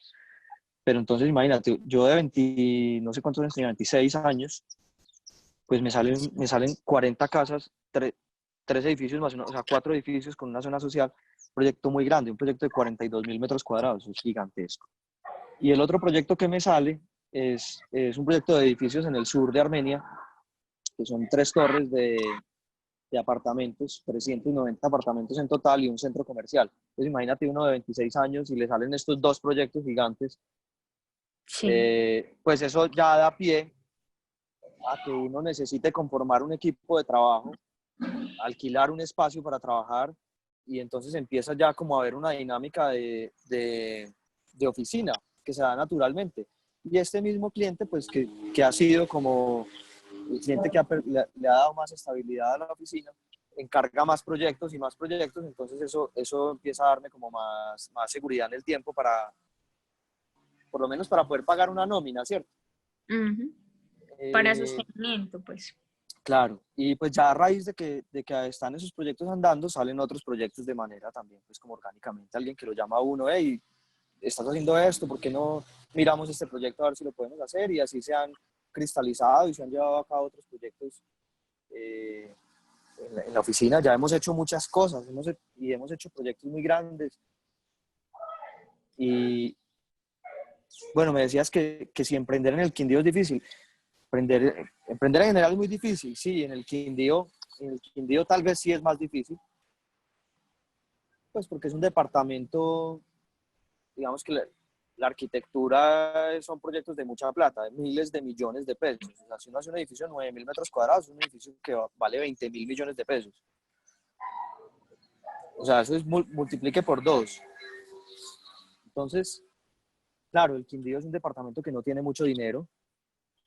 Pero entonces imagínate, yo de 20, no sé cuántos años tenía, 26 años, pues me salen 40 casas, 3 edificios más, o sea, 4 edificios con una zona social, un proyecto muy grande, un proyecto de 42.000 metros cuadrados, es gigantesco. Y el otro proyecto que me sale es un proyecto de edificios en el sur de Armenia, que son 3 torres de apartamentos, 390 apartamentos en total y un centro comercial. Entonces imagínate uno de 26 años y le salen estos 2 proyectos gigantes, Sí. pues eso ya da pie a que uno necesite conformar un equipo de trabajo, alquilar un espacio para trabajar y entonces empieza ya como a haber una dinámica de oficina que se da naturalmente. Y este mismo cliente, pues que ha sido como el cliente que le ha dado más estabilidad a la oficina, encarga más proyectos y más proyectos, entonces eso empieza a darme como más seguridad en el tiempo para, por lo menos para poder pagar una nómina, ¿cierto? Ujú. Para Eh, sostenimiento, pues. claro, y pues ya a raíz de que están esos proyectos andando, salen otros proyectos de manera también, pues como orgánicamente, alguien que lo llama a uno, hey, estás haciendo esto, ¿por qué no miramos este proyecto a ver si lo podemos hacer? Y así se han cristalizado y se han llevado a cabo otros proyectos eh, en la oficina. Ya hemos hecho muchas cosas y hemos hecho proyectos muy grandes. Y bueno, me decías que si emprender en el Quindío es difícil. Emprender en general es muy difícil, sí, en el Quindío tal vez sí es más difícil, pues porque es un departamento, digamos que la arquitectura son proyectos de mucha plata, de miles de millones de pesos. O sea, si uno hace un edificio de 9.000 metros cuadrados, es un edificio que vale 20.000 millones de pesos. O sea, eso es multiplique por 2. Entonces, claro, el Quindío es un departamento que no tiene mucho dinero,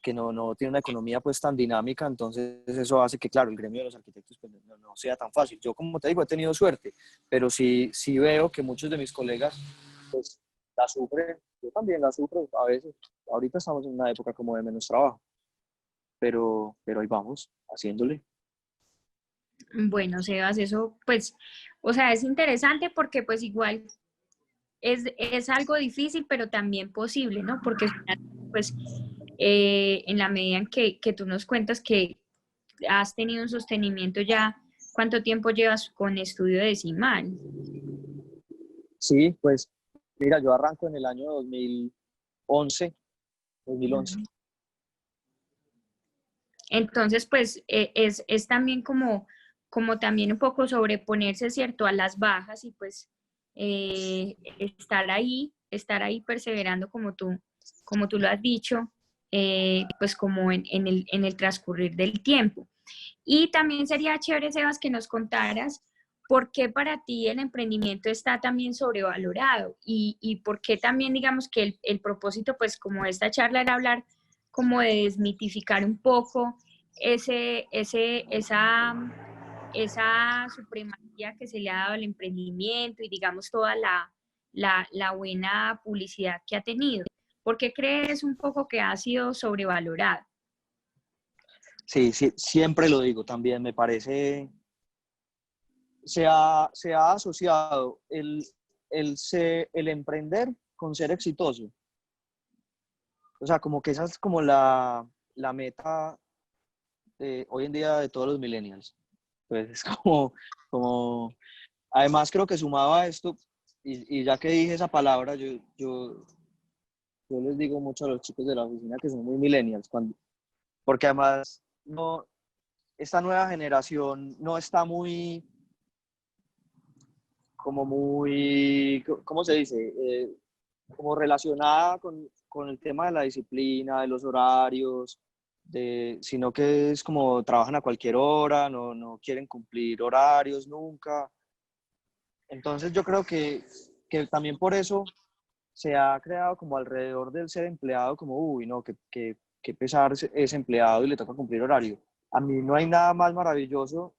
que no tiene una economía pues tan dinámica, entonces eso hace que, claro, el gremio de los arquitectos pues, no sea tan fácil. Yo, como te digo, he tenido suerte, pero sí veo que muchos de mis colegas pues la sufren, yo también la sufro a veces. Ahorita estamos en una época como de menos trabajo, pero ahí vamos, haciéndole. Bueno, Sebas, eso pues, o sea, es interesante porque pues igual es algo difícil, pero también posible, ¿no? Porque pues en la medida en que tú nos cuentas que has tenido un sostenimiento ya, ¿cuánto tiempo llevas con estudio decimal? Sí, pues mira, yo arranco en el año 2011. Entonces, pues es también como también un poco sobreponerse, ¿cierto?, a las bajas y pues estar ahí perseverando como tú lo has dicho, pues como en el transcurrir del tiempo. Y también sería chévere, Sebas, que nos contaras por qué para ti el emprendimiento está también sobrevalorado y por qué también, digamos, que el propósito, pues como esta charla era hablar como de desmitificar un poco esa supremacía que se le ha dado al emprendimiento y digamos toda la buena publicidad que ha tenido. ¿Por qué crees un poco que ha sido sobrevalorado? Sí, sí, siempre lo digo también, me parece, se ha asociado el emprender con ser exitoso. O sea, como que esa es como la meta hoy en día de todos los millennials. Pues es además creo que sumado a esto, y ya que dije esa palabra, yo les digo mucho a los chicos de la oficina que son muy millennials, porque además no, esta nueva generación no está ¿cómo se dice? Como relacionada con el tema de la disciplina, de los horarios, sino que es como trabajan a cualquier hora, no quieren cumplir horarios nunca. Entonces yo creo que también por eso se ha creado como alrededor del ser empleado, como, uy, no, que pesar es empleado y le toca cumplir horario. A mí no hay nada más maravilloso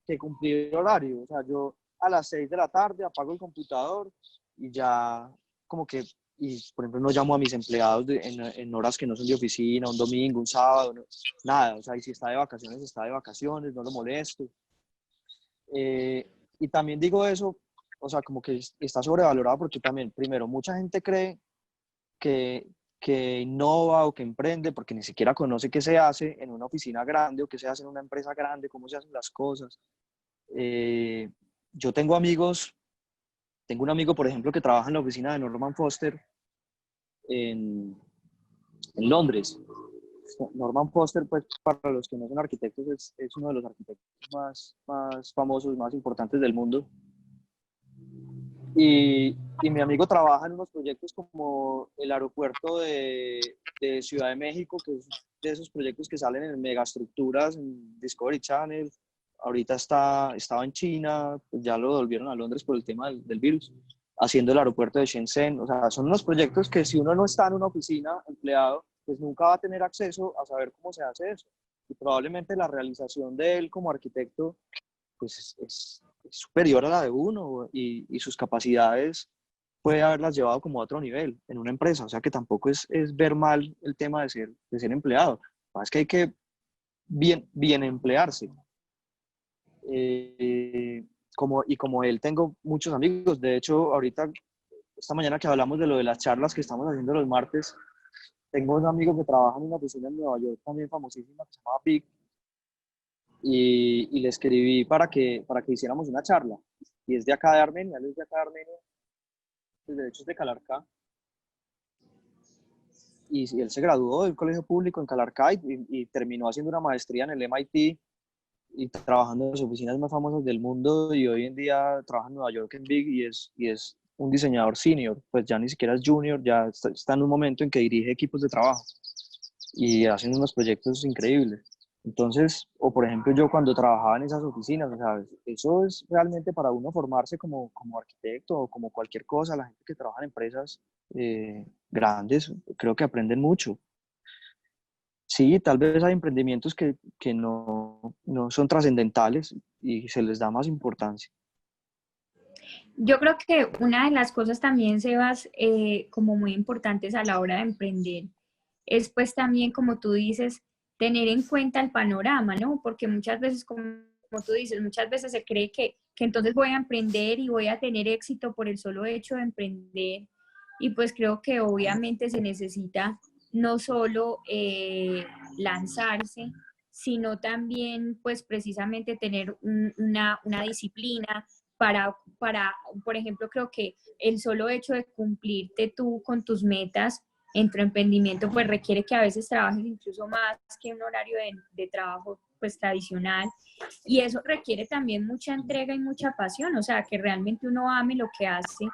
que cumplir horario. O sea, yo a las 6 de la tarde apago el computador y ya como que, y por ejemplo no llamo a mis empleados en horas que no son de oficina, un domingo, un sábado, nada. O sea, y si está de vacaciones, no lo molesto. Y también digo eso o sea, como que está sobrevalorado porque también, primero, mucha gente cree que innova o que emprende porque ni siquiera conoce qué se hace en una oficina grande o qué se hace en una empresa grande, cómo se hacen las cosas. Yo tengo amigos, tengo un amigo, por ejemplo, que trabaja en la oficina de Norman Foster en Londres. Norman Foster, pues para los que no son arquitectos, es uno de los arquitectos más famosos, más importantes del mundo. Y mi amigo trabaja en unos proyectos como el aeropuerto de Ciudad de México, que es de esos proyectos que salen en megaestructuras, en Discovery Channel. Ahorita estaba en China, pues ya lo volvieron a Londres por el tema del virus, haciendo el aeropuerto de Shenzhen. O sea, son unos proyectos que si uno no está en una oficina empleado, pues nunca va a tener acceso a saber cómo se hace eso. Y probablemente la realización de él como arquitecto pues es superior a la de uno y sus capacidades puede haberlas llevado como a otro nivel en una empresa. O sea que tampoco es ver mal el tema de ser empleado. Es que hay que bien emplearse. Como él, tengo muchos amigos. De hecho, ahorita, esta mañana que hablamos de lo de las charlas que estamos haciendo los martes, tengo un amigo que trabaja en una oficina en Nueva York también famosísima que se llama PIC y le escribí para que hiciéramos una charla. Y es de acá de Armenia, él es de acá de Armenia, pues de hecho es de Calarcá. Y él se graduó del colegio público en Calarcá y terminó haciendo una maestría en el MIT y trabajando en las oficinas más famosas del mundo y hoy en día trabaja en Nueva York en Big y es un diseñador senior, pues ya ni siquiera es junior, ya está en un momento en que dirige equipos de trabajo y hacen unos proyectos increíbles. Entonces, o por ejemplo yo cuando trabajaba en esas oficinas, ¿sabes? Eso es realmente para uno formarse como arquitecto o como cualquier cosa, la gente que trabaja en empresas grandes, creo que aprenden mucho. Sí, tal vez hay emprendimientos que no son trascendentales y se les da más importancia. Yo creo que una de las cosas también, Sebas, como muy importantes a la hora de emprender, es pues también, como tú dices, tener en cuenta el panorama, ¿no? Porque muchas veces, como tú dices, muchas veces se cree que entonces voy a emprender y voy a tener éxito por el solo hecho de emprender. Y pues creo que obviamente se necesita no solo lanzarse, sino también pues precisamente tener una disciplina para, por ejemplo, creo que el solo hecho de cumplirte tú con tus metas en tu emprendimiento, pues requiere que a veces trabajes incluso más que un horario de trabajo pues tradicional y eso requiere también mucha entrega y mucha pasión, o sea, que realmente uno ame lo que hace,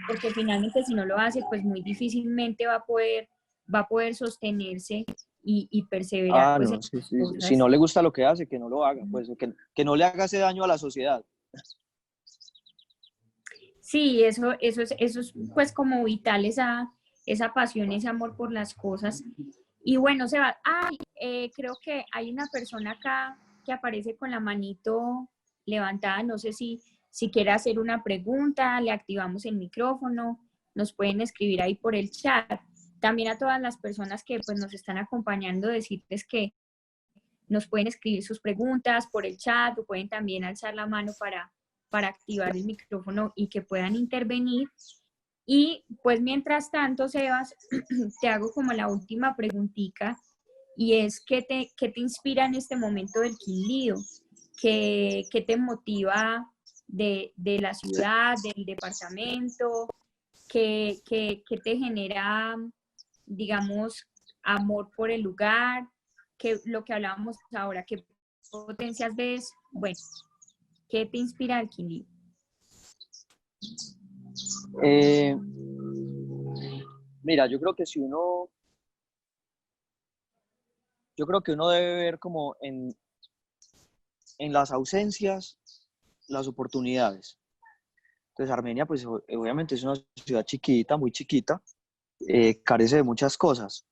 porque finalmente si no lo hace, pues muy difícilmente va a poder sostenerse y perseverar Ah, pues en no, sí, sí. Si cosas. no le gusta lo que hace, que no lo haga, pues que no le haga ese daño a la sociedad. Sí, eso es pues como vital esa pasión, ese amor por las cosas. Y bueno, Seba, creo que hay una persona acá que aparece con la manito levantada, no sé si quiere hacer una pregunta, le activamos el micrófono, nos pueden escribir ahí por el chat. También a todas las personas que pues nos están acompañando, decirles que nos pueden escribir sus preguntas por el chat o pueden también alzar la mano para activar el micrófono y que puedan intervenir. Y pues mientras tanto, Sebas, te hago como la última preguntita y es ¿qué te inspira en este momento del Quindío? ¿Qué te motiva de la ciudad, del departamento? ¿Qué te genera, digamos, amor por el lugar? Lo que hablábamos ahora, ¿qué potencias ves? Bueno, ¿qué te inspira el Quindío? Eh, Mira, yo creo que uno debe ver como en las ausencias las oportunidades. Entonces Armenia, pues obviamente es una ciudad chiquita, muy chiquita, carece de muchas cosas.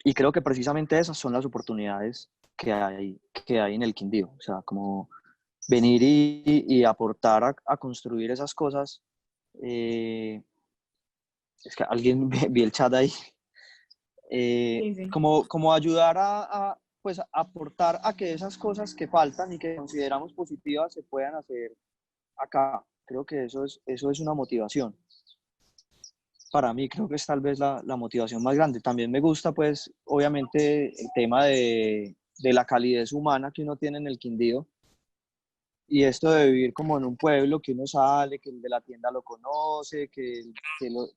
Y creo que precisamente esas son las oportunidades que hay en el Quindío. O sea, como venir y aportar a construir esas cosas. Es que alguien vi el chat ahí. Sí, sí. Como ayudar pues, aportar a que esas cosas que faltan y que consideramos positivas se puedan hacer acá. Creo que eso es una motivación. Para mí creo que es tal vez la motivación más grande. También me gusta, pues, obviamente, el tema de la calidez humana que uno tiene en el Quindío. Y esto de vivir como en un pueblo, que uno sale, que el de la tienda lo conoce, que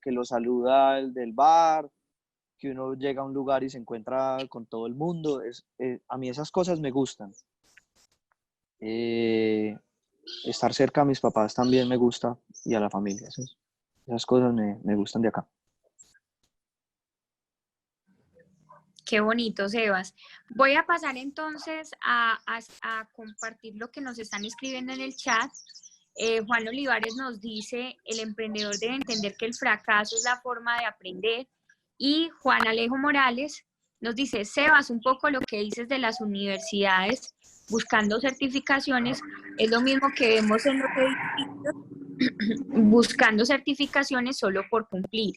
lo saluda el del bar, que uno llega a un lugar y se encuentra con todo el mundo. A mí esas cosas me gustan. Eh, Estar cerca a mis papás también me gusta y a la familia. Esas cosas me gustan de acá. Qué bonito, Sebas. Voy a pasar entonces a compartir lo que nos están escribiendo en el chat. Juan Olivares nos dice, el emprendedor debe entender que el fracaso es la forma de aprender. Y Juan Alejo Morales nos dice, Sebas, un poco lo que dices de las universidades buscando certificaciones, es lo mismo que vemos en los edificios, buscando certificaciones solo por cumplir.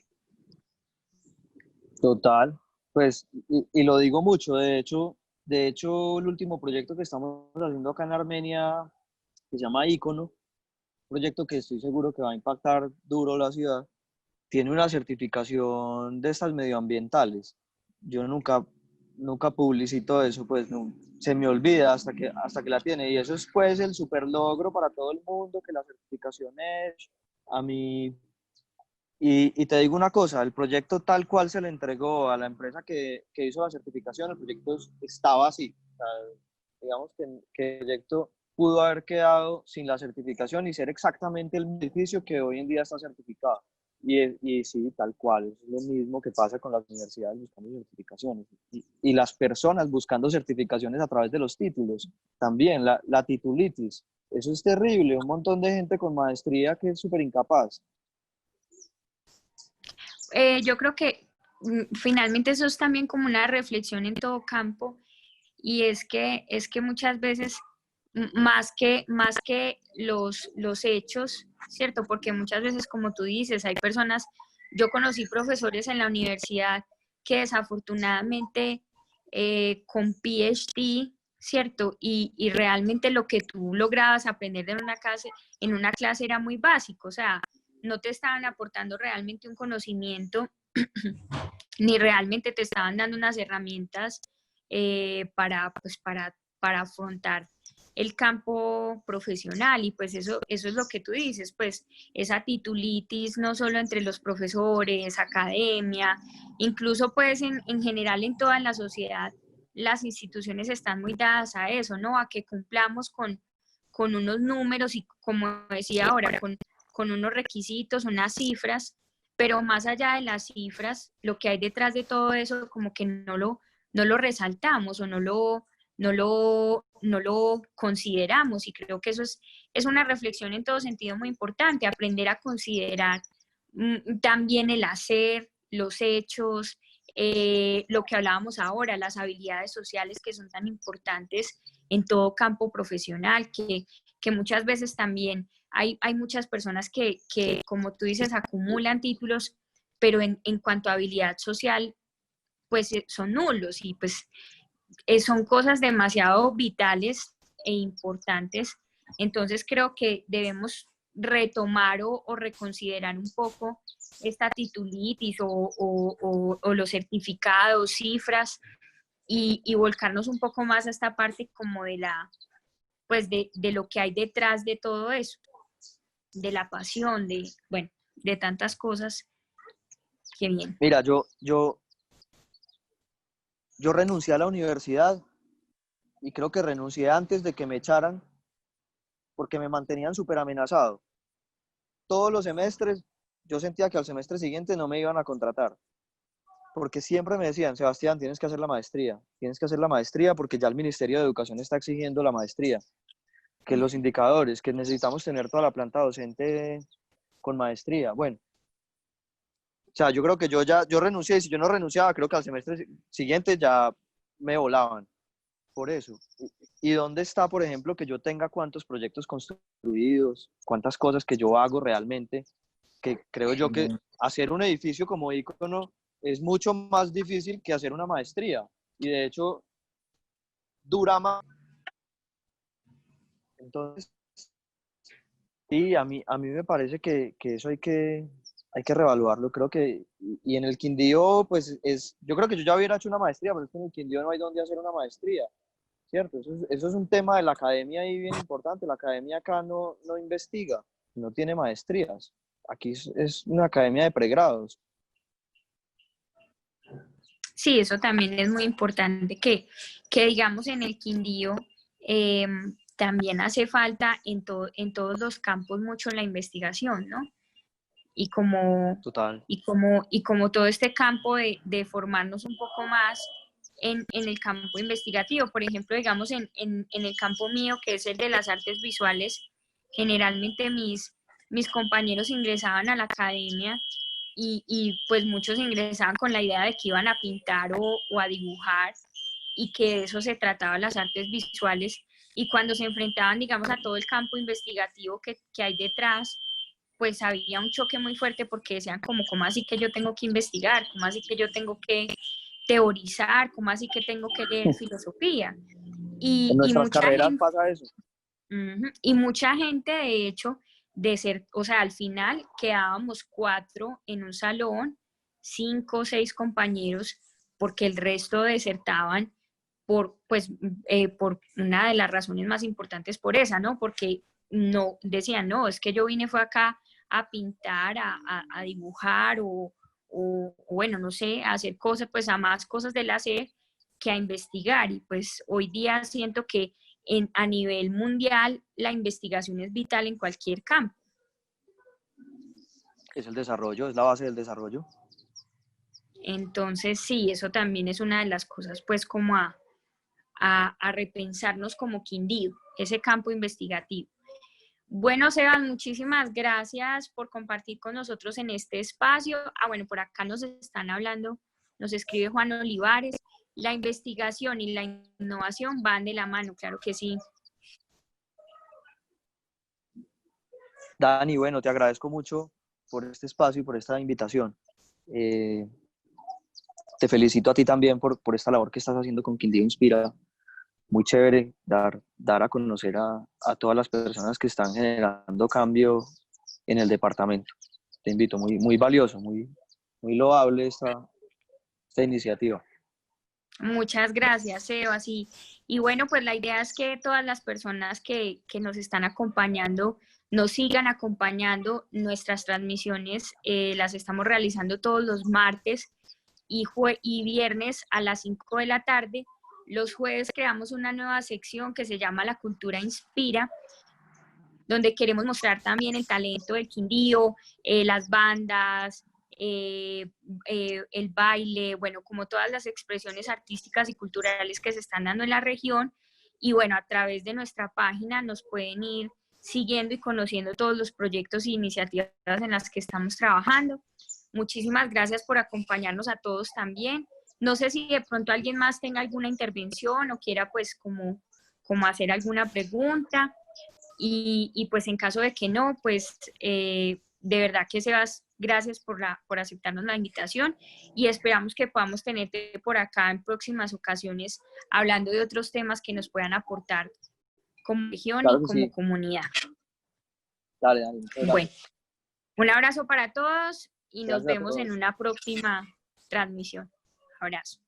Total, pues, y lo digo mucho, de hecho, el último proyecto que estamos haciendo acá en Armenia, que se llama Icono, un proyecto que estoy seguro que va a impactar duro la ciudad, tiene una certificación de estas medioambientales. Yo nunca publicito eso, pues se me olvida hasta que la tiene, y eso es pues el super logro para todo el mundo, que la certificación es, a mí. Y te digo una cosa, el proyecto tal cual se le entregó a la empresa que hizo la certificación, el proyecto estaba así. O sea, digamos que el proyecto pudo haber quedado sin la certificación y ser exactamente el edificio que hoy en día está certificado. Y sí, tal cual, es lo mismo que pasa con las universidades buscando certificaciones. Y las personas buscando certificaciones a través de los títulos. También la titulitis. Eso es terrible, un montón de gente con maestría que es súper incapaz. Yo creo que finalmente eso es también como una reflexión en todo campo y es que muchas veces más que los hechos, ¿cierto? Porque muchas veces, como tú dices, hay personas, yo conocí profesores en la universidad que desafortunadamente con PhD, ¿cierto? Y realmente lo que tú lograbas aprender en una clase era muy básico, o sea, no te estaban aportando realmente un conocimiento ni realmente te estaban dando unas herramientas para afrontar el campo profesional y pues eso es lo que tú dices, pues esa titulitis no solo entre los profesores, academia, incluso pues en general en toda la sociedad, las instituciones están muy dadas a eso, ¿no? A que cumplamos con unos números y como decía ahora, con unos requisitos, unas cifras, pero más allá de las cifras, lo que hay detrás de todo eso como que no lo resaltamos o no lo consideramos y creo que eso es una reflexión en todo sentido muy importante, aprender a considerar también el hacer, los hechos, lo que hablábamos ahora, las habilidades sociales que son tan importantes en todo campo profesional, que muchas veces también hay muchas personas que, como tú dices, acumulan títulos, pero en cuanto a habilidad social, pues son nulos y pues son cosas demasiado vitales e importantes. Entonces creo que debemos retomar o reconsiderar un poco esta titulitis o los certificados, cifras y volcarnos un poco más a esta parte como de pues de lo que hay detrás de todo eso, de la pasión, bueno, de tantas cosas. Qué bien. Mira, yo renuncié a la universidad y creo que renuncié antes de que me echaran porque me mantenían súper amenazado. Todos los semestres yo sentía que al semestre siguiente no me iban a contratar, porque siempre me decían, Sebastián, tienes que hacer la maestría porque ya el Ministerio de Educación está exigiendo la maestría, que los indicadores, que necesitamos tener toda la planta docente con maestría. Bueno, o sea, yo creo que yo renuncié y si yo no renunciaba, creo que al semestre siguiente ya me volaban. Por eso. ¿Y dónde está, por ejemplo, que yo tenga cuántos proyectos construidos, cuántas cosas que yo hago realmente? Que creo yo que hacer un edificio como Icono es mucho más difícil que hacer una maestría. Y de hecho, dura más. Entonces, Sí, a mí me parece que eso hay que reevaluarlo. Creo que, y en el Quindío, pues yo creo que yo ya hubiera hecho una maestría, pero es que en el Quindío no hay dónde hacer una maestría, ¿cierto? Eso es un tema de la academia ahí bien importante. La academia acá no investiga, no tiene maestrías. Aquí es una academia de pregrados. Sí, eso también es muy importante que digamos en el Quindío también hace falta en todos los campos mucho la investigación, ¿no? Y como, Total. y como todo este campo de formarnos un poco más en el campo investigativo. Por ejemplo, digamos en el campo mío, que es el de las artes visuales, generalmente mis compañeros ingresaban a la academia pues muchos ingresaban con la idea de que iban a pintar o a dibujar y que de eso se trataba las artes visuales. Y cuando se enfrentaban, digamos, a todo el campo investigativo que hay detrás, pues había un choque muy fuerte porque decían como, ¿cómo así que yo tengo que investigar? ¿Cómo así que yo tengo que teorizar? ¿Cómo así que tengo que leer filosofía? En Y nuestras mucha carreras gente, pasa eso. y mucha gente, de hecho, de ser, o sea, al final quedábamos 4 en un salón, 5 o 6 compañeros, porque el resto desertaban por una de las razones más importantes por esa, ¿no? Porque no, decían, no, es que yo vine fue acá a pintar, a dibujar o, bueno, no sé, a hacer cosas, pues a más cosas del hacer que a investigar. Y pues hoy día siento que a nivel mundial la investigación es vital en cualquier campo. Es el desarrollo, es la base del desarrollo. Entonces, sí, eso también es una de las cosas, pues, como a repensarnos como Quindío, ese campo investigativo. Bueno, Sebas, muchísimas gracias por compartir con nosotros en este espacio. Bueno, por acá nos están hablando, nos escribe Juan Olivares. La investigación y la innovación van de la mano, claro que sí. Dani, bueno, te agradezco mucho por este espacio y por esta invitación. Te felicito a ti también por esta labor que estás haciendo con Quindío Inspira. Muy chévere dar a conocer a todas las personas que están generando cambio en el departamento. Te invito, muy valioso, muy loable esta iniciativa. Muchas gracias, Sebas. Y bueno, pues la idea es que todas las personas que nos están acompañando nos sigan acompañando. Nuestras transmisiones las estamos realizando todos los martes y viernes a las 5 de la tarde. Los jueves creamos una nueva sección que se llama La Cultura Inspira, donde queremos mostrar también el talento del Quindío, las bandas, el baile, bueno, como todas las expresiones artísticas y culturales que se están dando en la región. Y bueno, a través de nuestra página nos pueden ir siguiendo y conociendo todos los proyectos e iniciativas en las que estamos trabajando. Muchísimas gracias por acompañarnos a todos también. No sé si de pronto alguien más tenga alguna intervención o quiera pues como hacer alguna pregunta. Y pues en caso de que no, pues de verdad que Sebas, gracias por aceptarnos la invitación y esperamos que podamos tenerte por acá en próximas ocasiones hablando de otros temas que nos puedan aportar como región Claro y que como sí. comunidad. Dale, Dani, muchas Bueno, gracias. un abrazo para todos y nos Gracias a vemos en todos. una próxima transmisión. Abrazo.